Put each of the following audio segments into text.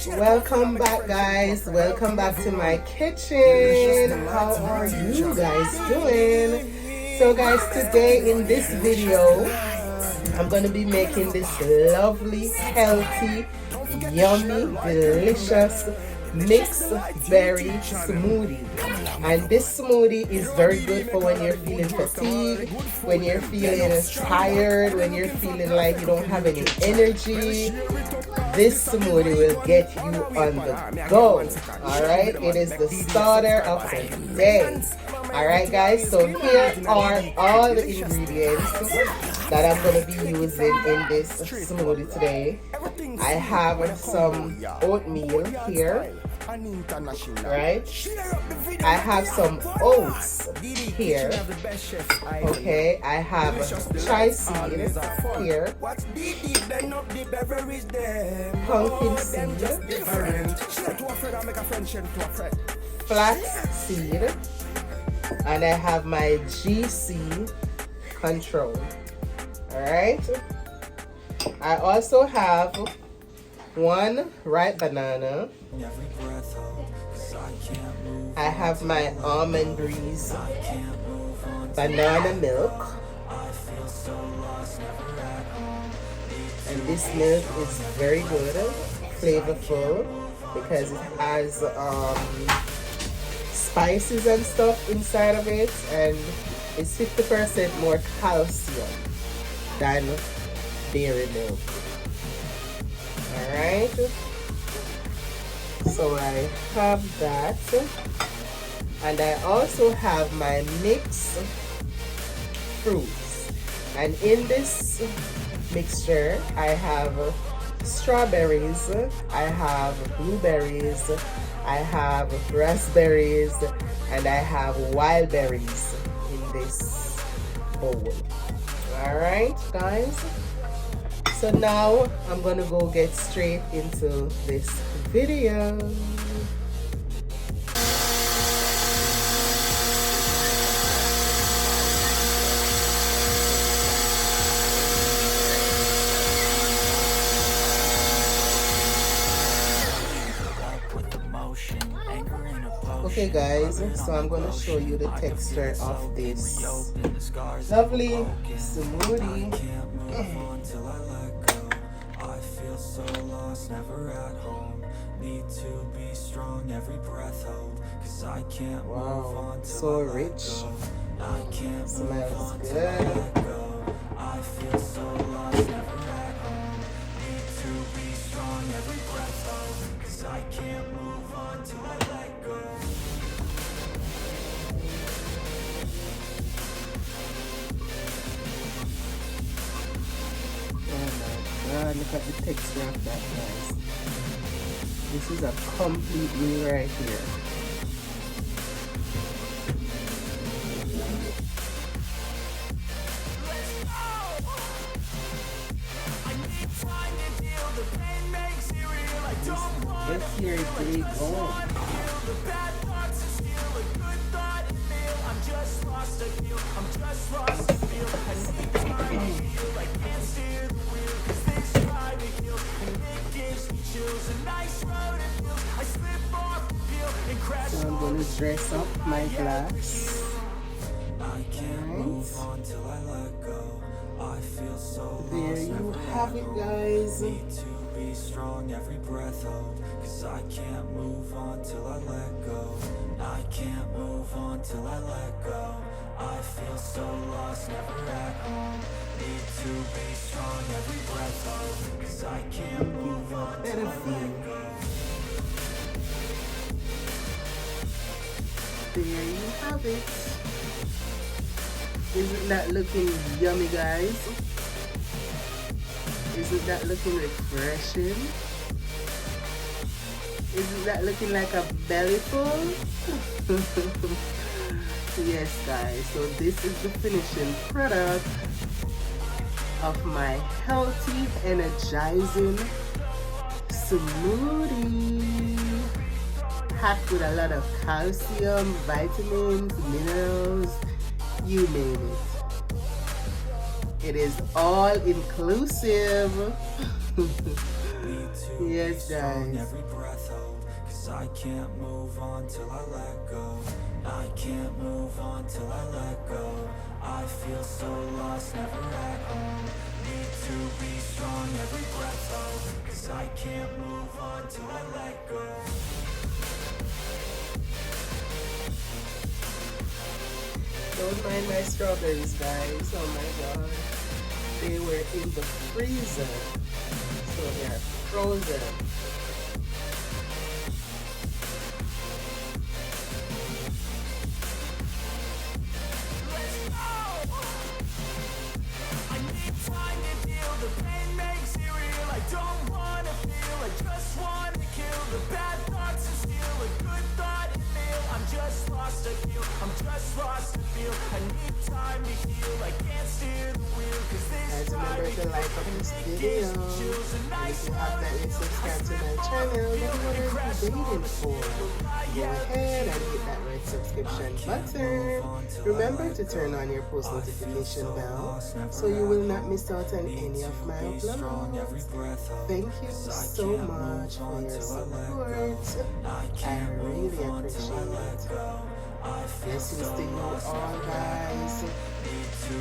Welcome back, guys. Welcome back to my kitchen. How are you guys doing? So guys, today in this video I'm going to be making this lovely, healthy, yummy, delicious mixed berry smoothie. And this smoothie is very good for when you're feeling fatigued, when you're feeling tired, when you're feeling like you don't have any energy. This smoothie will get you on the go. Alright, it is the starter of the day. Alright guys, so here are all the ingredients that I'm going to be using in this smoothie today. I have some oatmeal here. Right, I have some oats here. Okay, I have chai seed here, pumpkin seed, flax seed, and I have my GC control. Alright, I also have one ripe banana. I have my Almond Breeze banana milk, and this milk is very good, flavorful, because it has spices and stuff inside of it, and it's 50% more calcium than dairy milk. Alright, so I have that, and I also have my mixed fruits, and in this mixture I have strawberries, I have blueberries, I have raspberries, and I have wild berries in this bowl. Alright guys, so now I'm gonna go get straight into this video. Okay guys, so I'm going to show you the texture of this lovely smoothie. So lost, never at home. Need to be strong, every breath hold. Cause I can't move on. So rich. I can't smells good. I feel so lost, never at home. Need to be strong, every breath hold. Cause I can't move on till I let go. Look at the texture of that, guys. This is a complete meal right here. Let's hear it really go. So I'm going to dress up my glass. There you have it, guys. Need to be strong, every breath hold. Cause I can't move on till I let go. I can't move on till I let go. I feel so lost, never at home. Need to be strong, every breath hold. Cause I can't move on till I let go. There you have it. Isn't that looking yummy, guys? Isn't that looking refreshing? Isn't that looking like a belly full? Yes guys, so this is the finishing product of my healthy, energizing smoothie. Packed with a lot of calcium, vitamins, minerals, you name it. It is all inclusive. Yes, guys. Every breath hold, 'cause I can't move on till I let go. I can't move on till I let go. I feel so lost, never at home. Need to be strong, every breath hold, 'cause I can't move on till I let go. Don't mind my strawberries, guys. Oh my god. They were in the freezer, so they're frozen. Guys, remember to like this video, and if you have not yet subscribed to my channel, then what are you waiting for? Go ahead and hit that red subscription button. Remember to turn on your post notification bell so you will not miss out on any of my uploads. Thank you so much for your support. I really appreciate it. Blessings to you all, guys. Be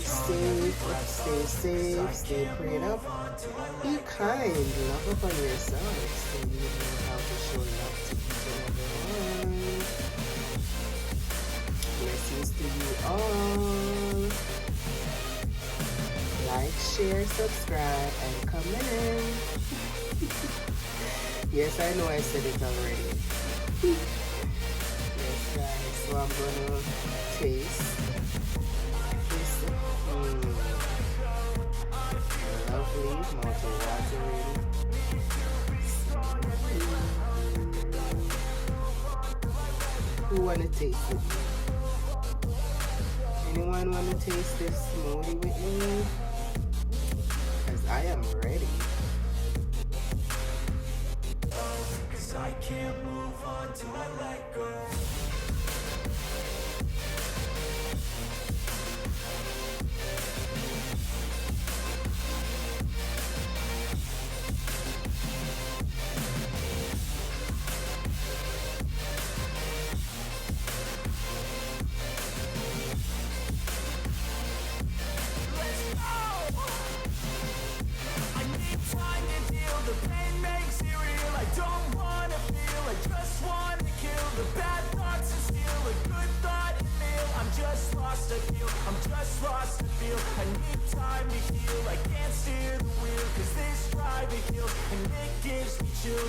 safe, stay safe, stay prayed up, be kind, love upon yourselves, so you know how to show love to each and everyone. Blessings to you all. Like, share, subscribe, and comment. Yes, I know I said it already. Yes, guys, so I'm gonna taste this lovely multi-watery. Who wanna taste it? Anyone wanna taste this smoothie with me? Cause I am ready. Cause I can't move on till I let go.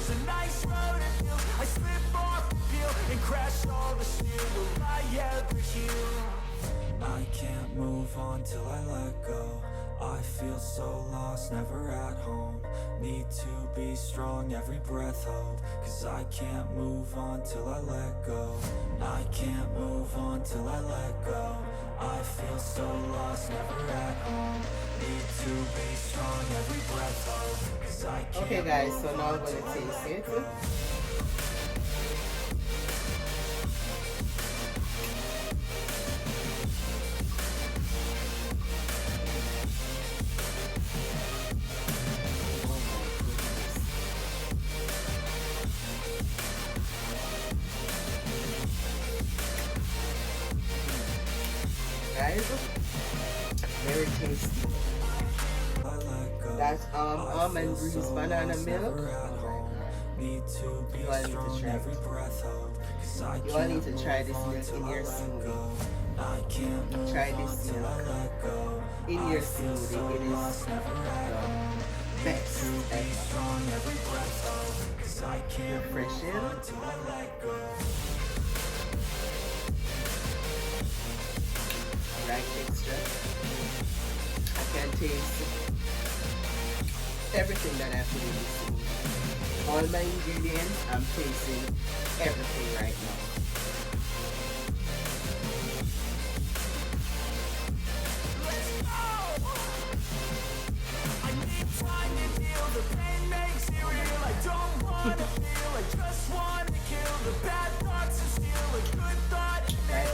A nice road it feels. I slip off the peel and crash all the steel. Will I ever heal? I can't move on till I let go. I feel so lost, never at home. Need to be strong, every breath hold. Cause I can't move on till I let go. I can't move on till I let go. I feel so lost, never at home. Need to be strong, every breath hold. Cause I can't. Okay guys, so now I'm gonna taste it. Guys, very tasty. That's almond breeze banana milk. Need to be strong, every breath hold. Cause I You all need to try this milk in your smoothie. I can't move Try this till I let go. milk in your smoothie. It is the best ever. Strong, every breath hold. Cause I can't Refreshing. till I let go. Right texture. I can taste everything that I put in this smoothie. All my ingredients, I'm tasting everything right now. I need time to heal. The pain makes it real. I don't wanna feel. I just wanna kill the bad thoughts and steal a good thought.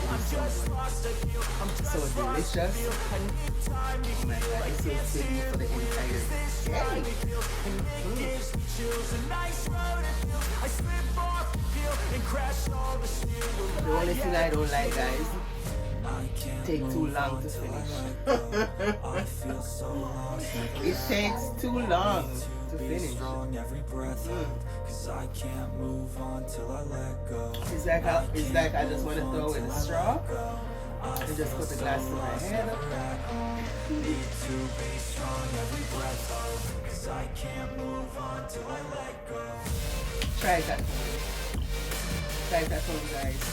I'm just lost, I feel. I'm so delicious. Oh my god, it's so filling for the entire day. The only thing I don't like, guys, take too long to finish. It takes too long to finish. It's like I just want to throw in a straw and just put the glass to my head. Try that. Try that home, guys.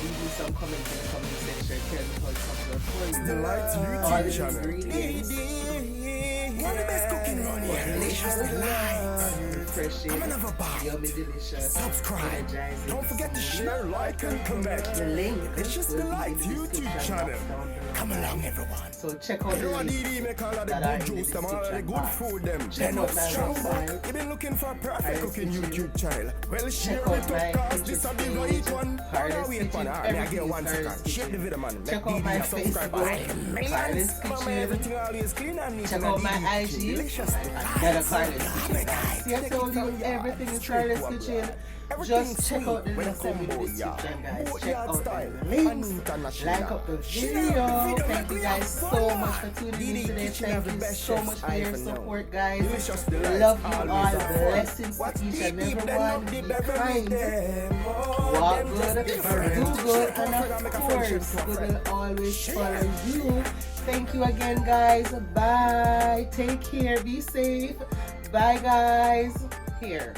Leave me some comments in the comment section. Tell me how it comes out for you. Delights All YouTube the channel. ingredients. One of the best cooking around here. Delicious Delights. Refreshing, I'm another bar. yummy, delicious, Subscribe. energizing. Don't forget to share, like, and comment. The link Delicious will be in Delights the YouTube description channel. box down below. Come along, everyone. So check out the You know what links DD make all of the that are good in the juice, them all of the description good box. food, them. Check Then out up my strong website. back. You been looking for a perfect Hardest cooking Kitchen. YouTube channel. Well, share Check it out up, my cause this is the Pinterest right page, one. Hardest Wait, Kitchen, man. I everything get is 1 second. Hardest Share Kitchen. the video, man. Check Make out my DD subscribe. Facebook, Millions. Hardest Mama, Kitchen. everything always clean and neat. Check and out my DD IG, Delicious Another Delights. Hardest Kitchen. See, I told you everything is Hardest Kitchen. Just check out the links in the description, guys. Check out the links. Like up the video. Thank you guys so much for tuning in today. Thank you so much for your support, guys. Love you all. Blessings to each and every one. Be kind. Walk good. Do good. And of course, good will always follow you. Thank you again, guys. Bye. Take care. Be safe. Bye, guys. Here.